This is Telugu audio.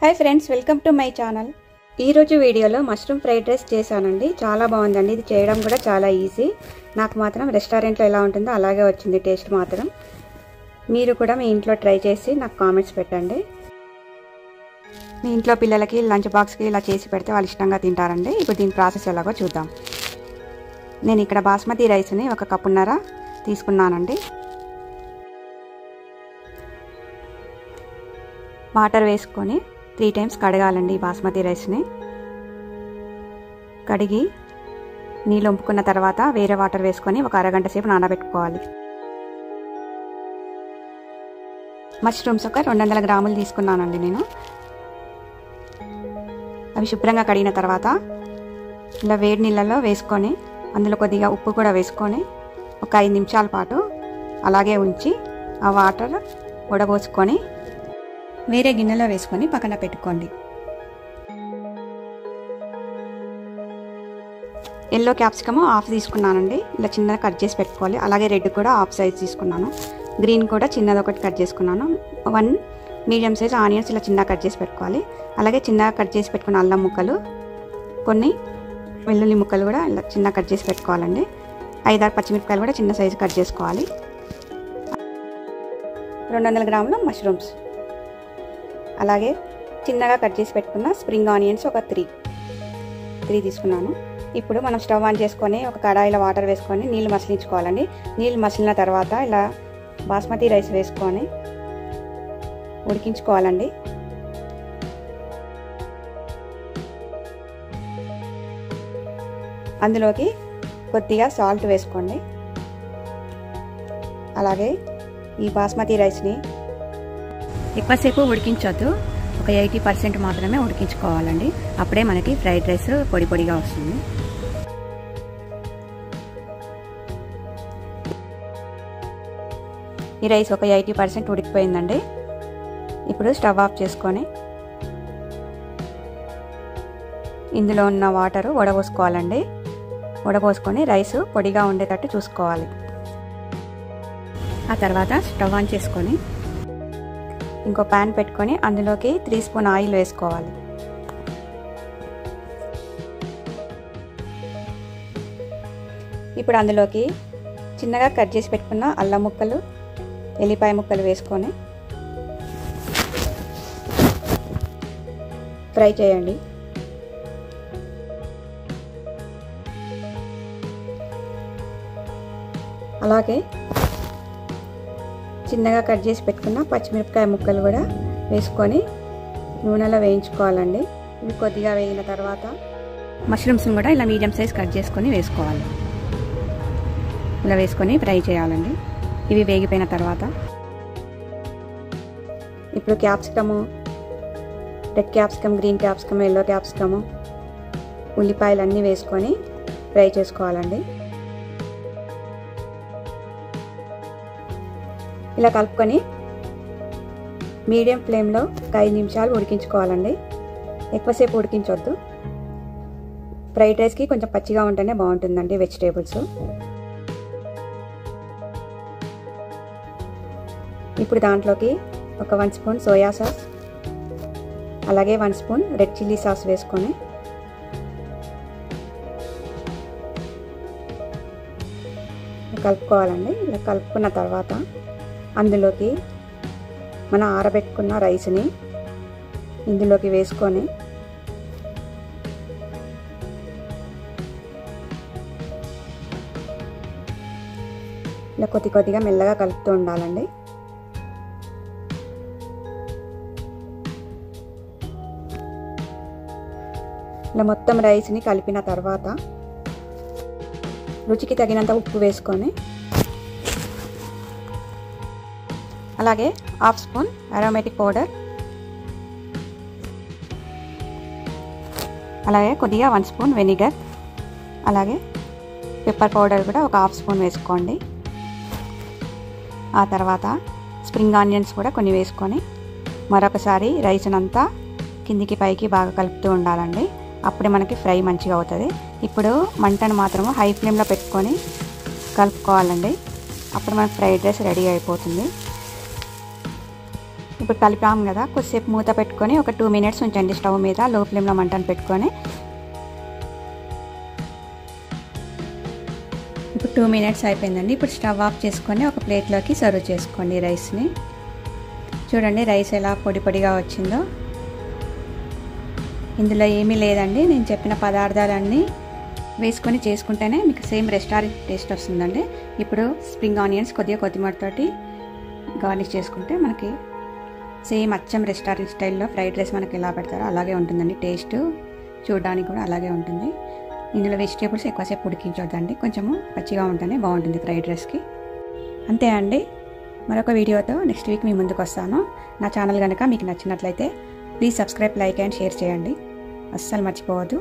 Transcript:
Hi friends, welcome to my channel. ఈరోజు వీడియోలో మష్రూమ్ ఫ్రైడ్ రైస్ చేశానండి. చాలా బాగుందండి. ఇది చేయడం కూడా చాలా ఈజీ. నాకు మాత్రం రెస్టారెంట్లో ఎలా ఉంటుందో అలాగే వచ్చింది టేస్ట్ మాత్రం. మీరు కూడా మీ ఇంట్లో ట్రై చేసి నాకు కామెంట్స్ పెట్టండి. మీ ఇంట్లో పిల్లలకి లంచ్ బాక్స్కి ఇలా చేసి పెడితే వాళ్ళు ఇష్టంగా తింటారండి. ఇప్పుడు దీని ప్రాసెస్ ఎలాగో చూద్దాం. నేను ఇక్కడ బాస్మతి రైస్ని 1 కప్పున్నర తీసుకున్నానండి. వాటర్ వేసుకొని 3 టైమ్స్ కడగాలండి. బాస్మతి రైస్ని కడిగి నీళ్ళు వంపుకున్న తర్వాత వేరే వాటర్ వేసుకొని 1 అరగంట సేపు నానబెట్టుకోవాలి. మష్రూమ్స్ ఒక 200 గ్రాములు తీసుకున్నానండి నేను. అవి శుభ్రంగా కడిగిన తర్వాత ఇలా వేడి నీళ్ళలో వేసుకొని అందులో కొద్దిగా ఉప్పు కూడా వేసుకొని ఒక 5 నిమిషాల పాటు అలాగే ఉంచి ఆ వాటర్ వడబోసుకొని వేరే గిన్నెలో వేసుకొని పక్కన పెట్టుకోండి. ఎల్లో క్యాప్సికమ్ హాఫ్ తీసుకున్నానండి. ఇలా చిన్నగా కట్ చేసి పెట్టుకోవాలి. అలాగే రెడ్ కూడా హాఫ్ సైజ్ తీసుకున్నాను. గ్రీన్ కూడా చిన్నది ఒకటి కట్ చేసుకున్నాను. 1 మీడియం సైజ్ ఆనియన్స్ ఇలా చిన్నగా కట్ చేసి పెట్టుకోవాలి. అలాగే చిన్నగా కట్ చేసి పెట్టుకున్న అల్లం ముక్కలు, కొన్ని వెల్లుల్లి ముక్కలు కూడా ఇలా చిన్నగా కట్ చేసి పెట్టుకోవాలండి. 5-6 పచ్చిమిరపకాయలు కూడా చిన్న సైజు కట్ చేసుకోవాలి. 200 గ్రాముల మష్రూమ్స్, అలాగే చిన్నగా కట్ చేసి పెట్టుకున్న స్ప్రింగ్ ఆనియన్స్ ఒక 3 తీసుకున్నాను. ఇప్పుడు మనం స్టవ్ ఆన్ చేసుకొని ఒక కడాయిలో వాటర్ వేసుకొని నీళ్ళు మసిలించుకోవాలండి. నీళ్ళు మసిలిన తర్వాత ఇలా బాస్మతి రైస్ వేసుకొని ఉడికించుకోవాలండి. అందులోకి కొద్దిగా సాల్ట్ వేసుకోండి. అలాగే ఈ బాస్మతి రైస్ని ఎక్కువసేపు ఉడికించొద్దు, ఒక 80% మాత్రమే ఉడికించుకోవాలండి. అప్పుడే మనకి ఫ్రైడ్ రైస్ పొడి పొడిగా వస్తుంది. ఈ రైస్ ఒక 80% ఉడికిపోయిందండి. ఇప్పుడు స్టవ్ ఆఫ్ చేసుకొని ఇందులో ఉన్న వాటరు వడబోసుకోవాలండి. వడబోసుకొని రైస్ పొడిగా ఉండేటట్టు చూసుకోవాలి. ఆ తర్వాత స్టవ్ ఆన్ చేసుకొని ఇంకో ప్యాన్ పెట్టుకొని అందులోకి 3 స్పూన్ ఆయిల్ వేసుకోవాలి. ఇప్పుడు అందులోకి చిన్నగా కట్ చేసి పెట్టుకున్న అల్లం ముక్కలు, ఎల్లిపాయ ముక్కలు వేసుకొని ఫ్రై చేయండి. అలాగే చిన్నగా కట్ చేసి పెట్టుకున్న పచ్చిమిరపకాయ ముక్కలు కూడా వేసుకొని నూనెలో వేయించుకోవాలండి. ఇవి కొద్దిగా వేగిన తర్వాత మష్రూమ్స్ని కూడా ఇలా మీడియం సైజ్ కట్ చేసుకొని వేసుకోవాలి. ఇలా వేసుకొని ఫ్రై చేయాలండి. ఇవి వేగిపోయిన తర్వాత ఇప్పుడు capsicum, red capsicum, green capsicum, yellow capsicum, ఉల్లిపాయలు అన్నీ వేసుకొని ఫ్రై చేసుకోవాలండి. ఇలా కలుపుకొని మీడియం ఫ్లేమ్లో 5 నిమిషాలు ఉడికించుకోవాలండి. ఎక్కువసేపు ఉడికించొద్దు. ఫ్రైడ్ రైస్కి కొంచెం పచ్చిగా ఉంటేనే బాగుంటుందండి వెజిటేబుల్స్. ఇప్పుడు దాంట్లోకి ఒక 1 స్పూన్ సోయా సాస్, అలాగే 1 స్పూన్ రెడ్ చిల్లీ సాస్ వేసుకొని కలుపుకోవాలండి. ఇలా కలుపుకున్న తర్వాత అందులోకి మన ఆరబెట్టుకున్న రైస్ని ఇందులోకి వేసుకొని ఇలా కొద్దిగా మెల్లగా కలుపుతూ ఉండాలండి. ఇలా మొత్తం రైస్ని కలిపిన తర్వాత రుచికి తగినంత ఉప్పు వేసుకొని అలాగే 1/2 స్పూన్ అరోమేటిక్ పౌడర్, అలాగే కొద్దిగా 1 స్పూన్ వెనిగర్, అలాగే పెప్పర్ పౌడర్ కూడా ఒక 1/2 స్పూన్ వేసుకోండి. ఆ తర్వాత స్ప్రింగ్ ఆనియన్స్ కూడా కొన్ని వేసుకొని మరొకసారి రైస్నంతా కిందికి పైకి బాగా కలుపుతూ ఉండాలండి. అప్పుడే మనకి ఫ్రై మంచిగా అవుతుంది. ఇప్పుడు మంటను మాత్రము హై ఫ్లేమ్లో పెట్టుకొని కలుపుకోవాలండి. అప్పుడు మనకి ఫ్రైడ్ రైస్ రెడీ అయిపోతుంది. ఇప్పుడు కలిపాము కదా, కొద్దిసేపు మూత పెట్టుకొని ఒక 2 మినిట్స్ ఉంచండి స్టవ్ మీద, లో ఫ్లేమ్లో మంటను పెట్టుకొని. ఇప్పుడు 2 మినిట్స్ అయిపోయిందండి. ఇప్పుడు స్టవ్ ఆఫ్ చేసుకొని ఒక ప్లేట్లోకి సర్వ్ చేసుకోండి రైస్ని. చూడండి రైస్ ఎలా పొడి పొడిగా వచ్చిందో. ఇందులో ఏమీ లేదండి, నేను చెప్పిన పదార్థాలన్నీ వేసుకొని చేసుకుంటేనే మీకు సేమ్ రెస్టారెంట్ టేస్ట్ వస్తుందండి. ఇప్పుడు స్ప్రింగ్ ఆనియన్స్ కొద్దిగా కొత్తిమీరతోటి గార్నిష్ చేసుకుంటే మనకి సేమ్ అచ్చం రెస్టారెంట్ స్టైల్లో ఫ్రైడ్ రైస్ మనకి ఎలా పెడతారో అలాగే ఉంటుందండి. టేస్ట్ చూడడానికి కూడా అలాగే ఉంటుంది. ఇందులో వెజిటేబుల్స్ ఎక్కువసేపు ఉడికించొద్దండి, కొంచెము పచ్చిగా ఉంటేనే బాగుంటుంది ఫ్రైడ్ రైస్కి. అంతే అండి, మరొక వీడియోతో నెక్స్ట్ వీక్ మీ ముందుకు వస్తాను. నా ఛానల్ కనుక మీకు నచ్చినట్లయితే please subscribe, like and share చేయండి, అస్సలు మర్చిపోవద్దు.